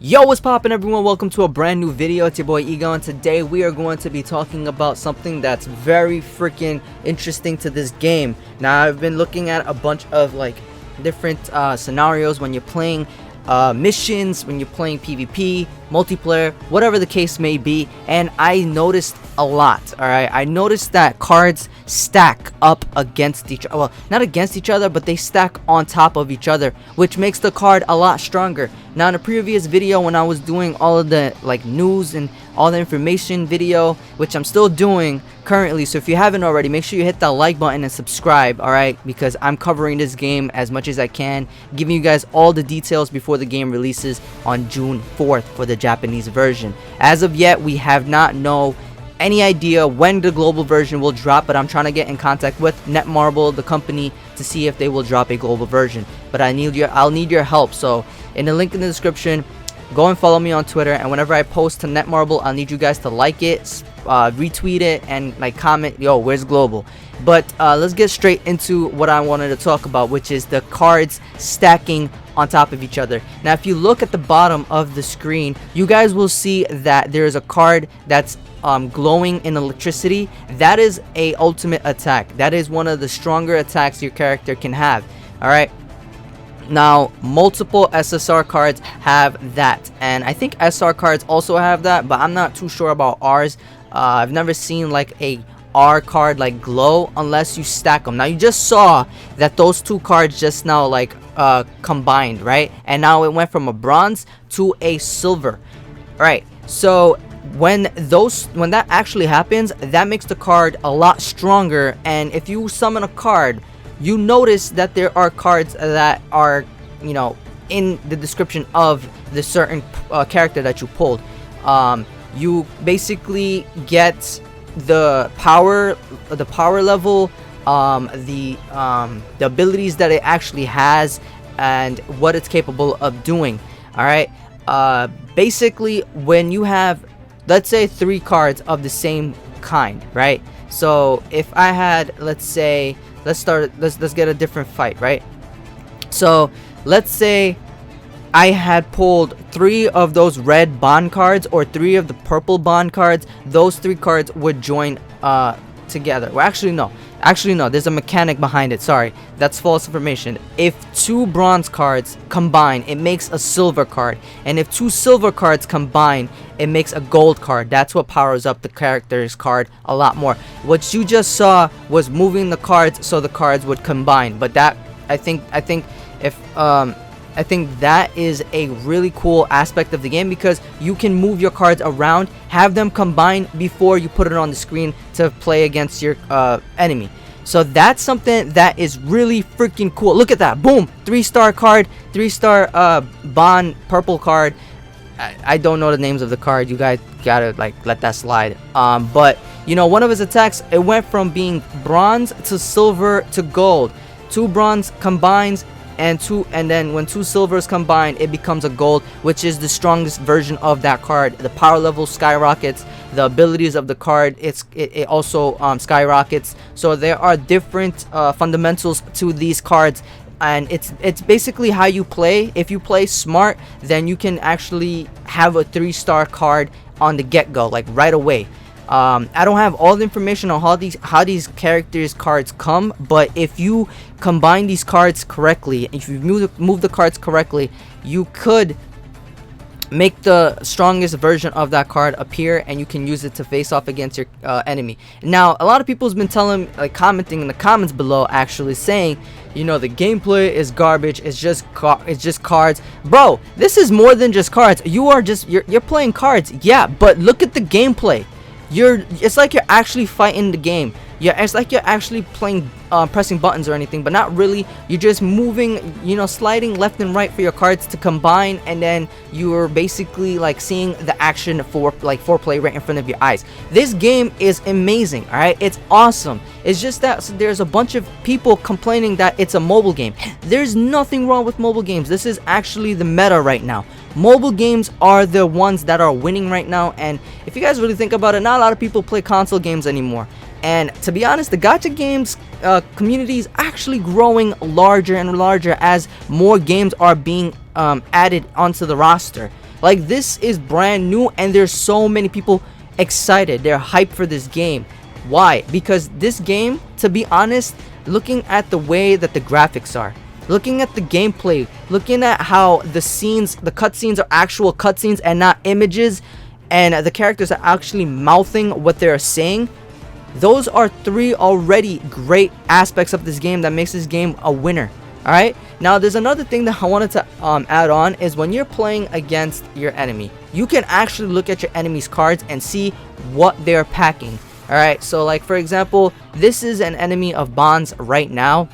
Yo, what's poppin', everyone? Welcome to a brand new video. It's your boy Ego, and today we are going to be talking about something that's very freaking interesting to this game. Now, I've been looking at a bunch of different scenarios when you're playing missions, when you're playing PvP, multiplayer, whatever the case may be, and I noticed a lot. Alright, I noticed that cards stack up against each other. Well, not against each other, but they stack on top of each other, which makes the card a lot stronger. Now, in a previous video when I was doing all of the news and all the information video, which I'm still doing currently, so if you haven't already, make sure you hit that like button and subscribe, alright, because I'm covering this game as much as I can, giving you guys all the details before the game releases on June 4th for the Japanese version. As of yet, we have not know any idea when the global version will drop, but I'm trying to get in contact with Netmarble, the company, to see if they will drop a global version. But I'll need your help. So in the link in the description, go and follow me on Twitter, and whenever I post to Netmarble, I'll need you guys to like it, retweet it, and comment, yo, where's global? But let's get straight into what I wanted to talk about, which is the cards stacking on top of each other. Now, if you look at the bottom of the screen, you guys will see that there's a card that's glowing in electricity. That is a ultimate attack. That is one of the stronger attacks your character can have. Alright, now multiple SSR cards have that, and I think SR cards also have that, but I'm not too sure about R's. I've never seen a R card glow unless you stack them. Now, you just saw that those two cards just now combined, right? And now it went from a bronze to a silver. Right, so when that actually happens, that makes the card a lot stronger. And if you summon a card, you notice that there are cards that are, in the description of the certain character that you pulled. You basically get the power level, the abilities that it actually has, and what it's capable of doing. All right, basically, when you have, let's say, 3 cards of the same kind, right? So if I had, let's say, let's get a different fight, right? So let's say I had pulled 3 of those red bond cards or 3 of the purple bond cards. Those 3 cards would join together. Well, actually no, there's a mechanic behind it. Sorry, that's false information. If 2 bronze cards combine, it makes a silver card, and if 2 silver cards combine, it makes a gold card. That's what powers up the character's card a lot more. What you just saw was moving the cards so the cards would combine, but that I think that is a really cool aspect of the game, because you can move your cards around, have them combine before you put it on the screen to play against your enemy. So that's something that is really freaking cool. Look at that. Boom. 3-star card, 3-star bond purple card. I don't know the names of the card. You guys gotta let that slide. But one of his attacks, it went from being bronze to silver to gold. 2 bronze combines, and then when 2 silvers combine, it becomes a gold, which is the strongest version of that card. The power level skyrockets, the abilities of the card, it also skyrockets. So there are different fundamentals to these cards, and it's basically how you play. If you play smart, then you can actually have a 3-star card on the get-go, right away. I don't have all the information on how these characters' cards come, but if you combine these cards correctly, if you move the cards correctly, you could make the strongest version of that card appear, and you can use it to face off against your enemy. Now, a lot of people's been commenting in the comments below, actually saying, the gameplay is garbage. It's just cards, bro. This is more than just cards. You're playing cards, yeah, but look at the gameplay. It's like you're actually fighting the game. Yeah, it's like you're actually playing, pressing buttons or anything, but not really. You're just moving, sliding left and right for your cards to combine, and then you're basically seeing the action for foreplay right in front of your eyes. This game is amazing, all right? It's awesome. It's just that there's a bunch of people complaining that it's a mobile game. There's nothing wrong with mobile games. This is actually the meta right now. Mobile games are the ones that are winning right now, and if you guys really think about it, not a lot of people play console games anymore. And to be honest, the gacha games community is actually growing larger and larger as more games are being added onto the roster. Like, this is brand new, and there's so many people excited. They're hyped for this game. Why? Because this game, to be honest, looking at the way that the graphics are, looking at the gameplay, looking at how the scenes, the cutscenes are actual cutscenes and not images, and the characters are actually mouthing what they're saying, those are three already great aspects of this game that makes this game a winner. Alright, now there's another thing that I wanted to add on, is when you're playing against your enemy, you can actually look at your enemy's cards and see what they're packing. Alright, so like for example, this is an enemy of Bond's right now.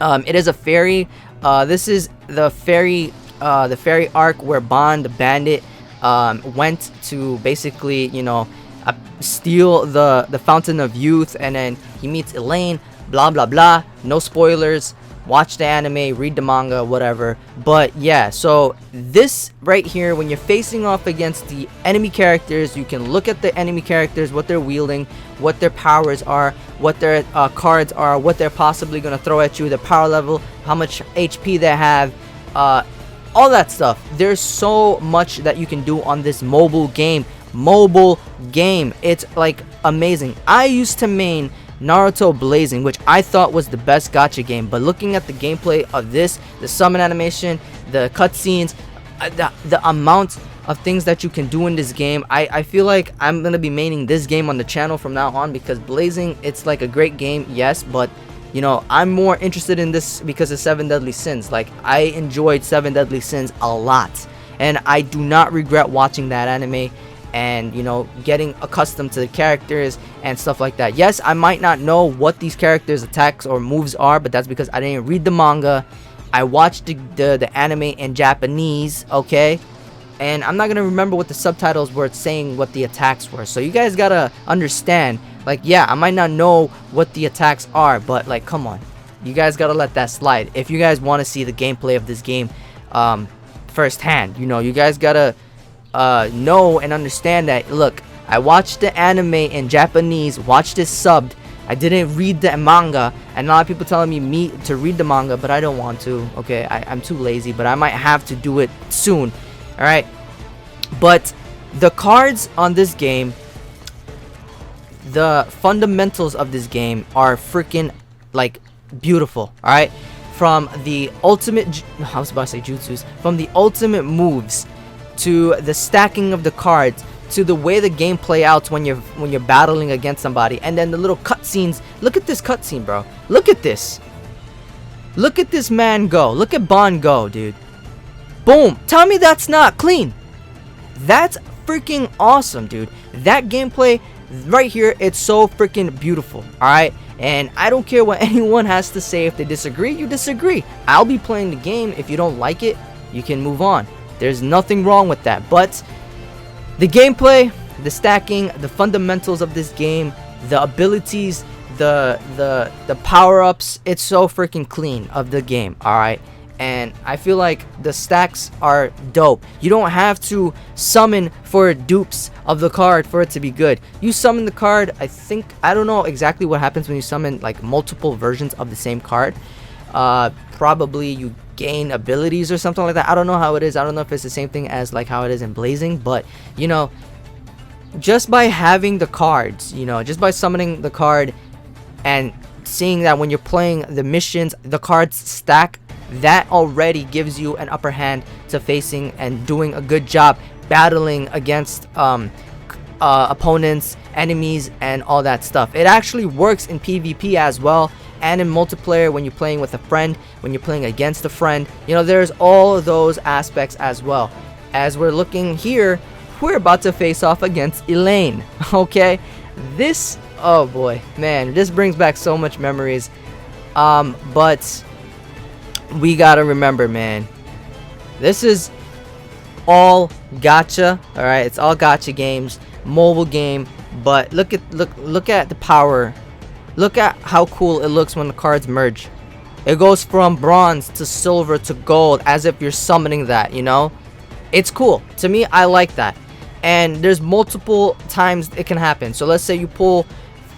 It is a fairy. This is the fairy arc where Bond the Bandit went to basically, you know, steal the Fountain of Youth, and then he meets Elaine, blah blah blah. No spoilers, watch the anime, read the manga, whatever. But yeah, so this right here, when you're facing off against the enemy characters, you can look at the enemy characters, what they're wielding, what their powers are, what their cards are, what they're possibly going to throw at you, their power level, how much HP they have, all that stuff. There's so much that you can do on this mobile game. It's like amazing. I used to main Naruto Blazing, which I thought was the best gacha game, but looking at the gameplay of this, the summon animation, the cutscenes, the amount of things that you can do in this game, I feel like I'm gonna be maining this game on the channel from now on, because Blazing, it's like a great game, yes, but you know, I'm more interested in this because of Seven Deadly Sins. Like, I enjoyed Seven Deadly Sins a lot, and I do not regret watching that anime and, you know, getting accustomed to the characters and stuff like that. Yes, I might not know what these characters' attacks or moves are, but that's because I didn't read the manga. I watched the anime in Japanese, okay? And I'm not gonna remember what the subtitles were saying, what the attacks were. So you guys gotta understand, like, yeah, I might not know what the attacks are, but like, come on, you guys gotta let that slide. If you guys want to see the gameplay of this game firsthand, you know, you guys gotta know and understand that, look, I watched the anime in Japanese, watched it subbed, I didn't read the manga, and a lot of people telling me to read the manga, but I don't want to, okay? I'm too lazy, but I might have to do it soon, alright? But the cards on this game, the fundamentals of this game are freaking, like, beautiful, alright? From the ultimate, I was about to say jutsus, from the ultimate moves, to the stacking of the cards, to the way the game play out when you're battling against somebody, and then the little cutscenes. Look at this cutscene, bro. Look at this. Look at this man go. Look at Bond go, dude. Boom. Tell me that's not clean. That's freaking awesome, dude. That gameplay right here, it's so freaking beautiful, alright? And I don't care what anyone has to say. If they disagree, you disagree. I'll be playing the game. If you don't like it, you can move on. There's nothing wrong with that. But the gameplay, the stacking, the fundamentals of this game, the abilities, the power-ups, it's so freaking clean of the game, alright? And I feel like the stacks are dope. You don't have to summon for dupes of the card for it to be good. You summon the card, I don't know exactly what happens when you summon like multiple versions of the same card. Probably you gain abilities or something like that. I don't know how it is. I don't know if it's the same thing as like how it is in Blazing, but you know, just by having the cards, you know, just by summoning the card and seeing that when you're playing the missions, the cards stack, that already gives you an upper hand to facing and doing a good job battling against opponents, enemies, and all that stuff. It actually works in PvP as well, and in multiplayer when you're playing with a friend, when you're playing against a friend. You know, there's all of those aspects as well. As we're looking here, we're about to face off against Elaine. Okay, this, oh boy, man, this brings back so much memories. But we gotta remember, man, this is all gacha, all right? It's all gacha games, mobile game, but look at the power. Look at how cool it looks when the cards merge. It goes from bronze to silver to gold as if you're summoning that, you know? It's cool. To me, I like that. And there's multiple times it can happen. So let's say you pull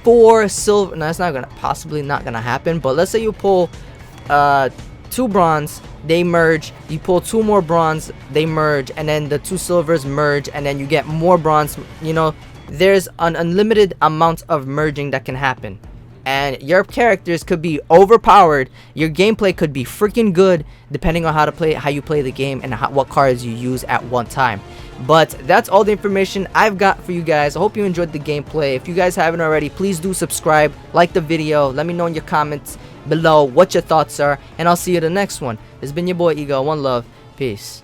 4 silver. No, that's possibly not gonna happen, but let's say you pull 2 bronze, they merge. You pull 2 more bronze, they merge, and then the 2 silvers merge, and then you get more bronze. You know, there's an unlimited amount of merging that can happen, and your characters could be overpowered. Your gameplay could be freaking good depending on how you play the game, and what cards you use at one time. But that's all the information I've got for you guys. I hope you enjoyed the gameplay. If you guys haven't already, please do subscribe, like the video, let me know in your comments below what your thoughts are, and I'll see you in the next one. This has been your boy Ego. One love, peace.